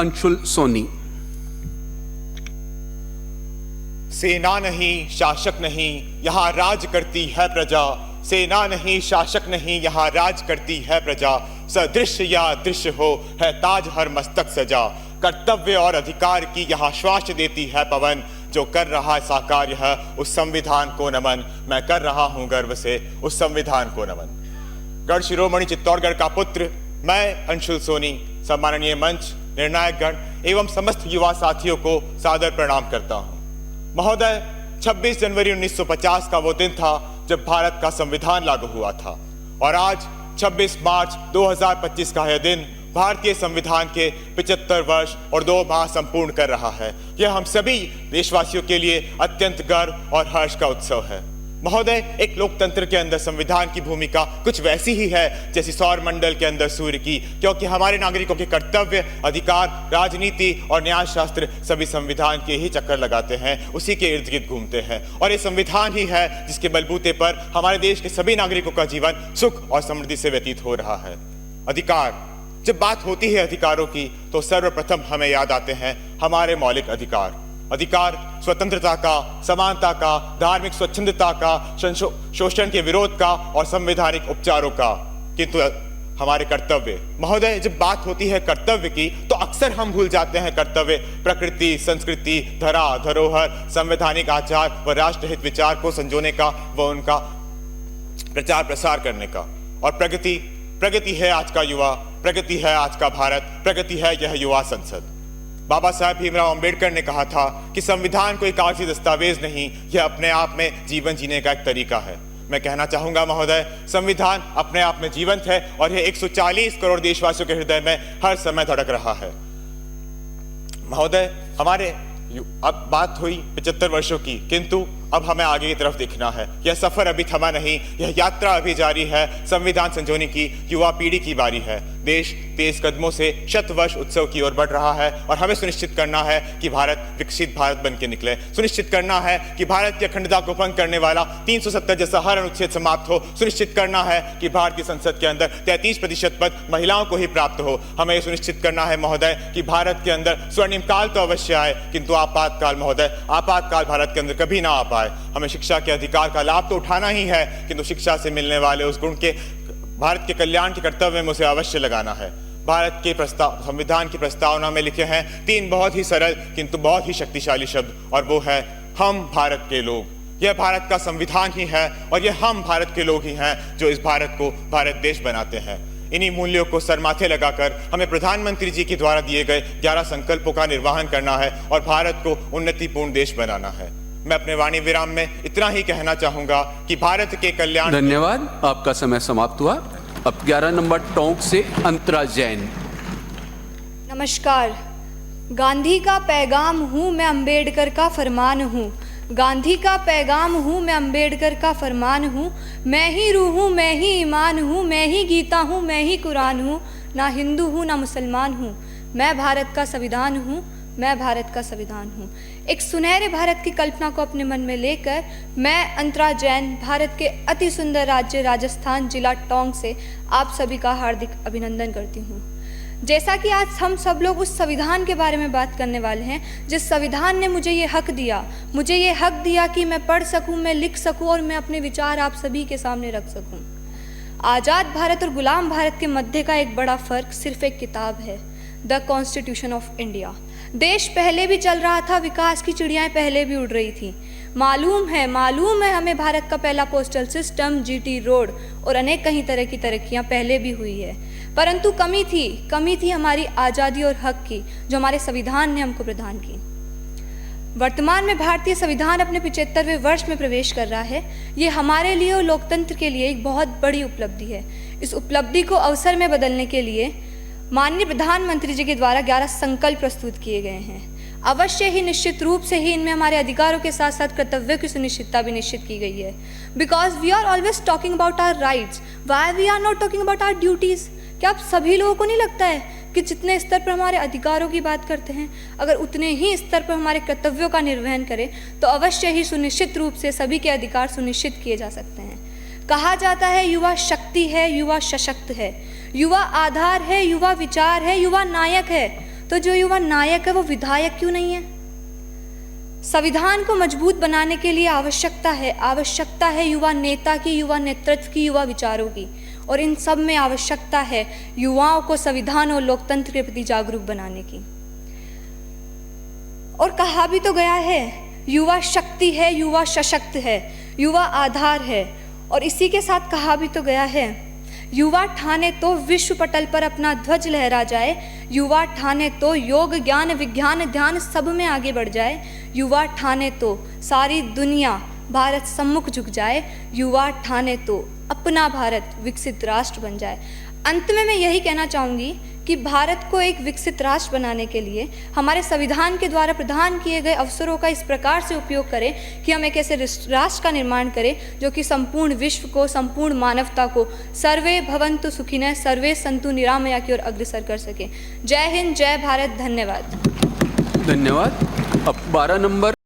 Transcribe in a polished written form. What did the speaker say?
अंशुल सोनी। सेना नहीं शासक नहीं यहाँ राज करती है प्रजा, सेना नहीं शासक नहीं यहाँ राज करती है प्रजा, सदृश्य या दृश्य हो है ताज हर मस्तक सजा, कर्तव्य और अधिकार की यहाँ श्वास देती है पवन, जो कर रहा है साकार यह उस संविधान को नमन, मैं कर रहा हूँ गर्व से उस संविधान को नमन। गढ़ शिरोमणि चित्तौड़गढ़ का पुत्र मैं अंशुल सोनी सम्माननीय मंच, निर्णायक गण एवं समस्त युवा साथियों को सादर प्रणाम करता हूँ। महोदय, 26 जनवरी 1950 का वो दिन था जब भारत का संविधान लागू हुआ था और आज 26 मार्च 2025 का यह दिन भारतीय संविधान के 75 वर्ष और 2 माह संपूर्ण कर रहा है। यह हम सभी देशवासियों के लिए अत्यंत गर्व और हर्ष का उत्सव है। महोदय, एक लोकतंत्र के अंदर संविधान की भूमिका कुछ वैसी ही है जैसी सौर मंडल के अंदर सूर्य की, क्योंकि हमारे नागरिकों के कर्तव्य, अधिकार, राजनीति और न्याय शास्त्र सभी संविधान के ही चक्कर लगाते हैं, उसी के इर्द गिर्द घूमते हैं और ये संविधान ही है जिसके बलबूते पर हमारे देश के सभी नागरिकों का जीवन सुख और समृद्धि से व्यतीत हो रहा है। अधिकार, जब बात होती है अधिकारों की तो सर्वप्रथम हमें याद आते हैं हमारे मौलिक अधिकार। अधिकार स्वतंत्रता का, समानता का, धार्मिक स्वच्छंदता का, शोषण के विरोध का और संवैधानिक उपचारों का। किंतु हमारे कर्तव्य, महोदय, जब बात होती है कर्तव्य की तो अक्सर हम भूल जाते हैं कर्तव्य प्रकृति, संस्कृति, धरा, धरोहर, संवैधानिक आचार व राष्ट्रहित विचार को संजोने का व उनका प्रचार प्रसार करने का। और प्रगति, प्रगति है आज का युवा, प्रगति है आज का भारत, प्रगति है यह युवा संसद। बाबा साहब भीमराव अंबेडकर ने कहा था कि संविधान कोई कागजी दस्तावेज नहीं, यह अपने आप में जीवन जीने का एक तरीका है। मैं कहना चाहूंगा महोदय, संविधान अपने आप में जीवंत है और यह 140 करोड़ देशवासियों के हृदय में हर समय धड़क रहा है। महोदय, हमारे अब बात हुई 75 वर्षों की, किंतु अब हमें आगे की तरफ देखना है। यह सफर अभी थमा नहीं, यह यात्रा अभी जारी है। संविधान संजोने की युवा पीढ़ी की बारी है। देश तेज कदमों से शत वर्ष उत्सव की ओर बढ़ रहा है और हमें सुनिश्चित करना है कि भारत विकसित भारत बन के निकले। सुनिश्चित करना है कि भारत की अखंडता को भंग करने वाला 370 जैसा हर अनुच्छेद समाप्त हो। सुनिश्चित करना है कि भारतीय संसद के अंदर 33% पद महिलाओं को ही प्राप्त हो। हमें यह सुनिश्चित करना है महोदय कि भारत के अंदर स्वर्णिम काल तो अवश्य आए, किंतु आपातकाल महोदय, आपातकाल भारत के अंदर कभी ना आ पाए। हमें शिक्षा के अधिकार का लाभ तो उठाना ही है, किंतु शिक्षा से मिलने वाले उस गुण के भारत के कल्याण के कर्तव्य में उसे अवश्य लगाना है। भारत के प्रस्ताव, संविधान की प्रस्तावना में लिखे हैं 3 बहुत ही सरल किंतु बहुत ही शक्तिशाली शब्द, और वो है हम भारत के लोग। यह भारत का संविधान ही है और यह हम भारत के लोग ही हैं जो इस भारत को भारत देश बनाते हैं। इन्हीं मूल्यों को सरमाथे लगाकर हमें प्रधानमंत्री जी के द्वारा दिए गए 11 संकल्पों का निर्वहन करना है और भारत को उन्नतिपूर्ण देश बनाना है। मैं अपने वाणी विराम में इतना ही कहना चाहूंगा कि भारत के कल्याण। धन्यवाद, आपका समय समाप्त हुआ। अब 11 नंबर टोंक से अंतरा जैन। नमस्कार। गांधी का पैगाम हूँ मैं, अंबेडकर का फरमान हूँ। गांधी का पैगाम हूँ मैं, अंबेडकर का फरमान हूँ। मैं ही रूह हूँ, मैं ही ईमान हूँ, मैं ही गीता हूँ, मैं ही कुरान हूँ। ना हिंदू हूँ ना मुसलमान हूँ, मैं भारत का संविधान हूँ, मैं भारत का संविधान हूँ। एक सुनहरे भारत की कल्पना को अपने मन में लेकर मैं अंतरा जैन भारत के अति सुंदर राज्य राजस्थान जिला टोंक से आप सभी का हार्दिक अभिनंदन करती हूँ। जैसा कि आज हम सब लोग उस संविधान के बारे में बात करने वाले हैं, जिस संविधान ने मुझे ये हक दिया कि मैं पढ़ सकूं, मैं लिख सकूं और मैं अपने विचार आप सभी के सामने रख सकूं। आज़ाद भारत और गुलाम भारत के मध्य का एक बड़ा फर्क सिर्फ एक किताब है, द कॉन्स्टिट्यूशन ऑफ इंडिया। देश पहले भी चल रहा था, विकास की चिड़ियाएं पहले भी उड़ रही थी। मालूम है हमें भारत का पहला पोस्टल सिस्टम, जीटी रोड और अनेक कई तरह की तरक्कियां पहले भी हुई है, परंतु कमी थी हमारी आज़ादी और हक की, जो हमारे संविधान ने हमको प्रदान की। वर्तमान में भारतीय संविधान अपने 75वें वर्ष में प्रवेश कर रहा है। ये हमारे लिए और लोकतंत्र के लिए एक बहुत बड़ी उपलब्धि है। इस उपलब्धि को अवसर में बदलने के लिए माननीय प्रधानमंत्री जी के द्वारा 11 संकल्प प्रस्तुत किए गए हैं। अवश्य ही निश्चित रूप से ही इनमें हमारे अधिकारों के साथ साथ कर्तव्यों की सुनिश्चितता भी निश्चित की गई है। Because we are always talking about our rights, why we are not talking about our duties. क्या आप सभी लोगों को नहीं लगता है कि जितने स्तर पर हमारे अधिकारों की बात करते हैं, अगर उतने ही स्तर पर हमारे कर्तव्यों का निर्वहन करें तो अवश्य ही सुनिश्चित रूप से सभी के अधिकार सुनिश्चित किए जा सकते हैं। कहा जाता है युवा शक्ति है, युवा सशक्त है, युवा आधार है, युवा विचार है, युवा नायक है। तो जो युवा नायक है वो विधायक क्यों नहीं है? संविधान को मजबूत बनाने के लिए आवश्यकता है युवा नेता की, युवा नेतृत्व की, युवा विचारों की, और इन सब में आवश्यकता है युवाओं को संविधान और लोकतंत्र के प्रति जागरूक बनाने की। और कहा भी तो गया है, युवा शक्ति है, युवा सशक्त है, युवा आधार है। और इसी के साथ कहा भी तो गया है, युवा ठाने तो विश्व पटल पर अपना ध्वज लहरा जाए, युवा ठाने तो योग ज्ञान विज्ञान ध्यान सब में आगे बढ़ जाए, युवा ठाने तो सारी दुनिया भारत सम्मुख झुक जाए, युवा ठाने तो अपना भारत विकसित राष्ट्र बन जाए। अंत में मैं यही कहना चाहूँगी कि भारत को एक विकसित राष्ट्र बनाने के लिए हमारे संविधान के द्वारा प्रदान किए गए अवसरों का इस प्रकार से उपयोग करें कि हम एक ऐसे राष्ट्र का निर्माण करें जो कि संपूर्ण विश्व को, संपूर्ण मानवता को सर्वे भवन्तु सुखिनः सर्वे सन्तु निरामया की ओर अग्रसर कर सके। जय हिंद, जय भारत, धन्यवाद। धन्यवाद। अब 12 नंबर